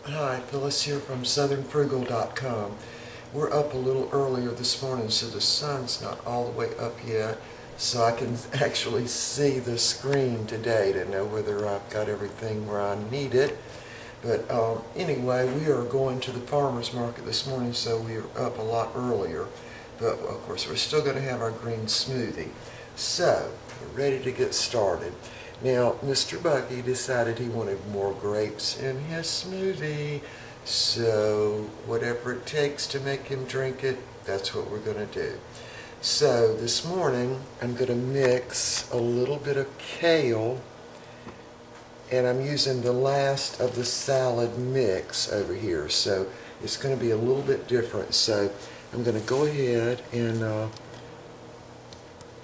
Hi, Phyllis here from southernfrugal.com. We're up a little earlier this morning, so the sun's not all the way up yet, so I can actually see the screen today to know whether I've got everything where I need it. But anyway, we are going to the farmer's market this morning, so we are up a lot earlier. But of course, we're still going to have our green smoothie. So, we're ready to get started. Now, Mr. Bucky decided he wanted more grapes in his smoothie, so whatever it takes to make him drink it, that's what we're going to do. So this morning, I'm going to mix a little bit of kale, and I'm using the last of the salad mix over here, so it's going to be a little bit different. So I'm going to go ahead and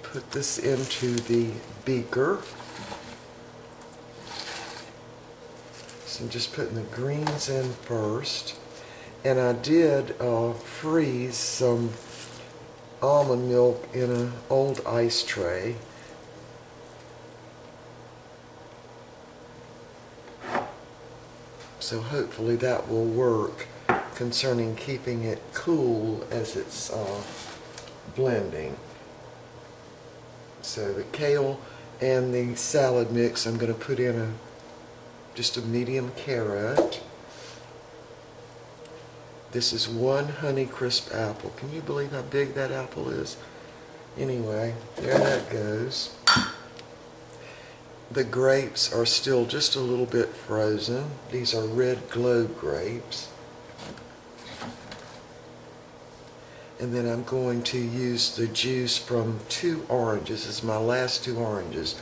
put this into the beaker. So I'm just putting the greens in first, and I did freeze some almond milk in an old ice tray. So hopefully that will work concerning keeping it cool as it's blending. So the kale and the salad mix I'm going to put in just a medium carrot. This is one Honeycrisp apple. Can you believe how big that apple is? Anyway, there that goes. The grapes are still just a little bit frozen. These are red globe grapes. And then I'm going to use the juice from 2 oranges. This is my last 2 oranges,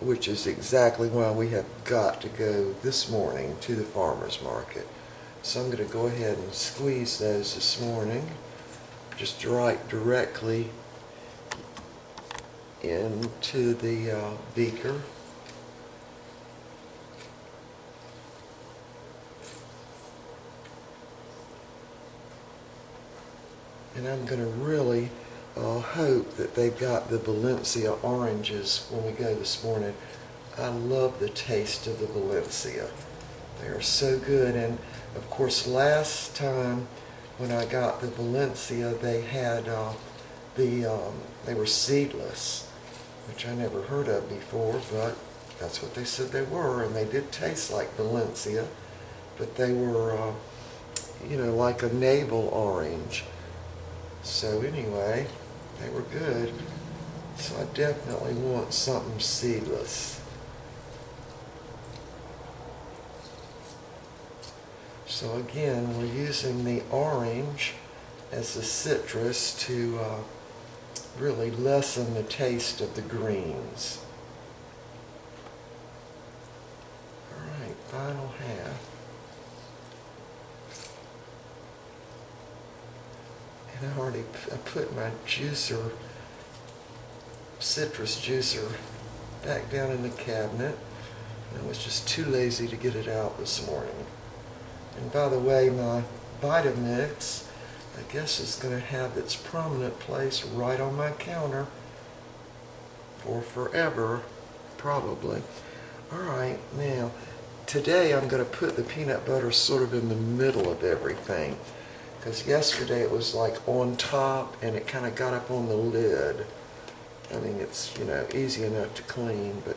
which is exactly why we have got to go this morning to the farmer's market. So I'm going to go ahead and squeeze those this morning, just right directly into the beaker. And I'm going to really hope that they've got the Valencia oranges when we go this morning. I love the taste of the Valencia. They are so good. And of course, last time when I got the Valencia, they had they were seedless, which I never heard of before, but that's what they said they were, and they did taste like Valencia, but they were, like a navel orange. So anyway, they were good. So I definitely want something seedless. So again, we're using the orange as a citrus to really lessen the taste of the greens. Alright, final half. And I put my citrus juicer back down in the cabinet. I was just too lazy to get it out this morning. And by the way, my VitaMix, I guess, is going to have its prominent place right on my counter for forever, probably. Alright, now, today I'm going to put the peanut butter sort of in the middle of everything, because yesterday it was like on top and it kind of got up on the lid. I mean, it's, easy enough to clean, but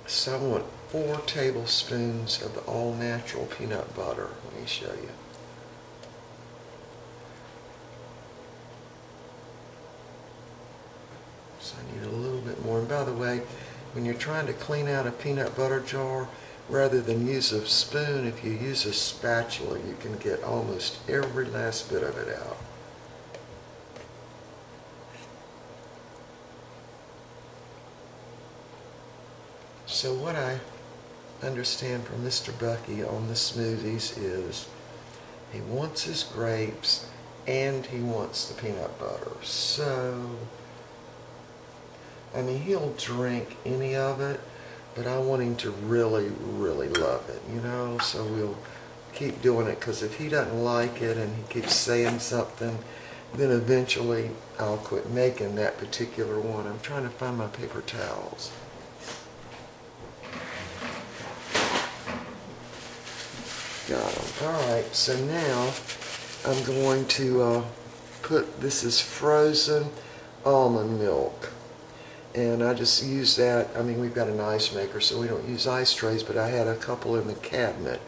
so I want 4 tablespoons of the all-natural peanut butter. Let me show you. So I need a little bit more. And by the way, when you're trying to clean out a peanut butter jar, rather than use a spoon, if you use a spatula, you can get almost every last bit of it out. So what I understand from Mr. Bucky on the smoothies is he wants his grapes and he wants the peanut butter. So, I mean, he'll drink any of it, but I want him to really, really love it, so we'll keep doing it, because if he doesn't like it and he keeps saying something, then eventually I'll quit making that particular one. I'm trying to find my paper towels. got them. All right, so now I'm going to this is frozen almond milk. And I just use that. I mean, we've got an ice maker, so we don't use ice trays, but I had a couple in the cabinet,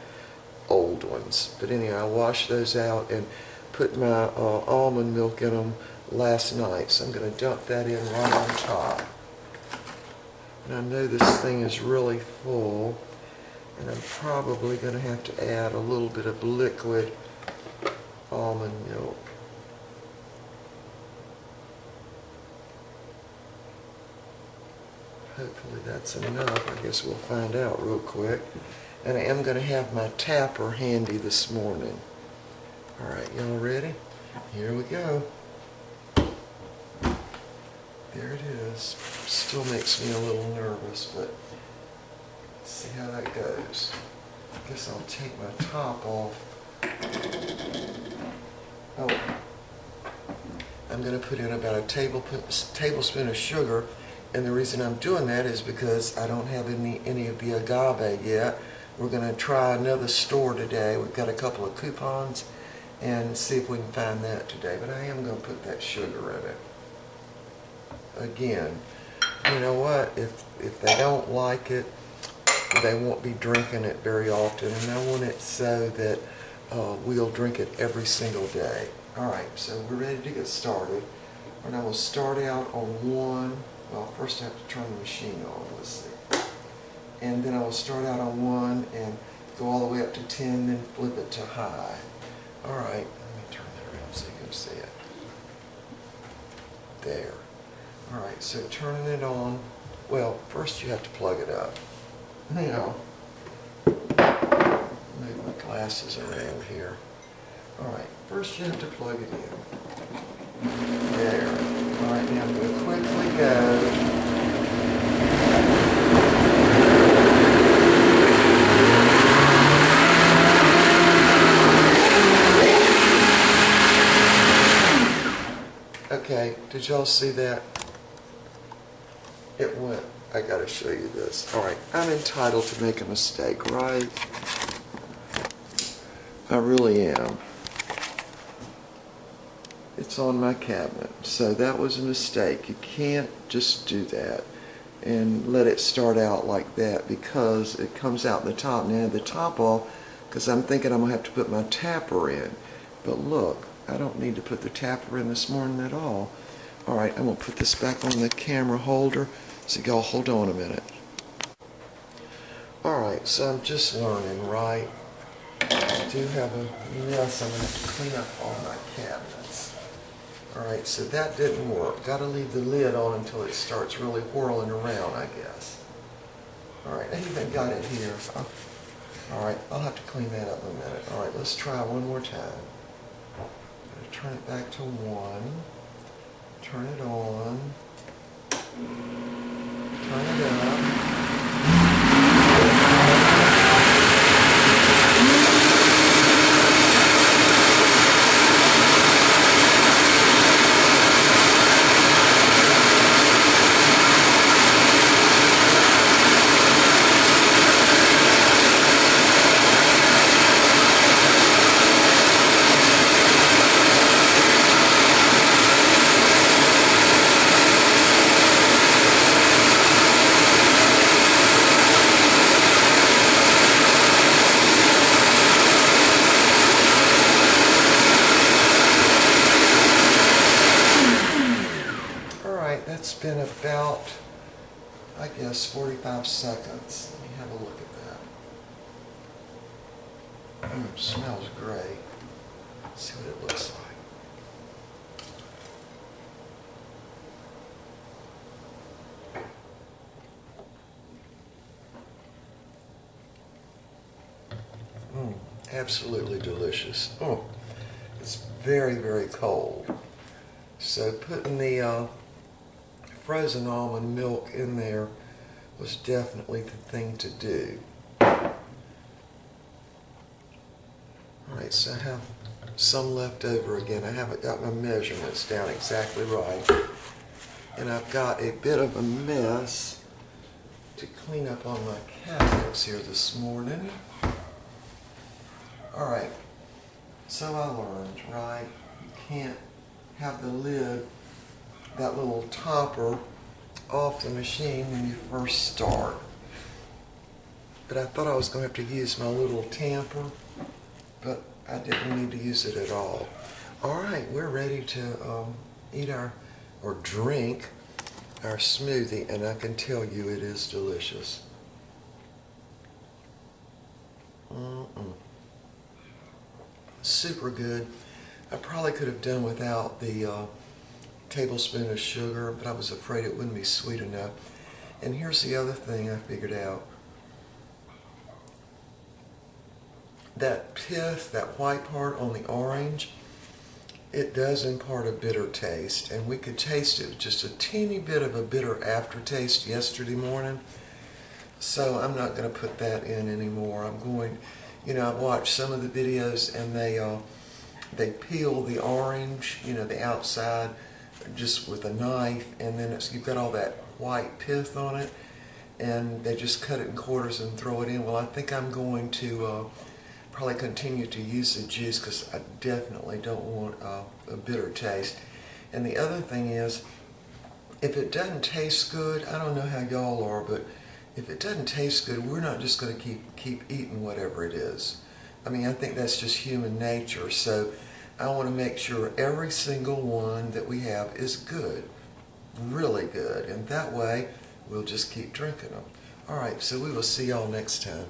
old ones. But anyway, I washed those out and put my almond milk in them last night. So I'm going to dump that in right on top. And I know this thing is really full, and I'm probably going to have to add a little bit of liquid almond milk. Hopefully that's enough. I guess we'll find out real quick. And I am going to have my tapper handy this morning. Alright, y'all ready? Here we go. There it is. Still makes me a little nervous, but let's see how that goes. I guess I'll take my top off. Oh, I'm going to put in about a tablespoon of sugar. And the reason I'm doing that is because I don't have any of the agave yet. We're going to try another store today. We've got a couple of coupons and see if we can find that today. But I am going to put that sugar in it. Again, you know what? If they don't like it, they won't be drinking it very often. And I want it so that we'll drink it every single day. Alright, so we're ready to get started. And I will start out on one. Well, first I have to turn the machine on, let's see. And then I will start out on 1 and go all the way up to 10, then flip it to high. Alright, let me turn that around so you can see it. There. Alright, so turning it on, well, first you have to plug it up. Now, move my glasses around here. Alright, first you have to plug it in. There. Alright, now I'm going to quickly go. Okay, did y'all see that? It went. I gotta show you this. Alright, I'm entitled to make a mistake, right? I really am. It's on my cabinet. So that was a mistake. You can't just do that and let it start out like that because it comes out the top. Now the top off because I'm thinking I'm going to have to put my tapper in. But look, I don't need to put the tapper in this morning at all. Alright, I'm going to put this back on the camera holder. So y'all hold on a minute. Alright, so I'm just learning, right? I do have a mess. I'm going to have to clean up all my cabinets. Alright, so that didn't work. Got to leave the lid on until it starts really whirling around, I guess. Alright, I even got it here. Alright, I'll have to clean that up in a minute. Alright, let's try one more time. I'm going to turn it back to 1. Turn it on. Turn it up. That's been about, I guess, 45 seconds. Let me have a look at that. Smells great. Let's see what it looks like. Absolutely delicious. Oh, it's very, very cold. So putting the frozen almond milk in there was definitely the thing to do. Alright, so I have some left over again. I haven't got my measurements down exactly right. And I've got a bit of a mess to clean up on my cabinets here this morning. Alright, so I learned, right? You can't have the lid, that little topper, off the machine when you first start. But I thought I was going to have to use my little tamper, but I didn't need to use it at all. Alright, we're ready to eat or drink our smoothie, and I can tell you it is delicious. Super good. I probably could have done without the tablespoon of sugar, but I was afraid it wouldn't be sweet enough. And here's the other thing I figured out. That pith, that white part on the orange, it does impart a bitter taste, and we could taste it with just a teeny bit of a bitter aftertaste yesterday morning. So I'm not going to put that in anymore. I'm going, I've watched some of the videos, and they peel the orange, the outside, just with a knife, and then you've got all that white pith on it, and they just cut it in quarters and throw it in. Well, I think I'm going to probably continue to use the juice because I definitely don't want a bitter taste. And the other thing is, if it doesn't taste good, I don't know how y'all are, but if it doesn't taste good, we're not just going to keep eating whatever it is. I mean, I think that's just human nature. So I want to make sure every single one that we have is good, really good, and that way we'll just keep drinking them. All right, so we will see y'all next time.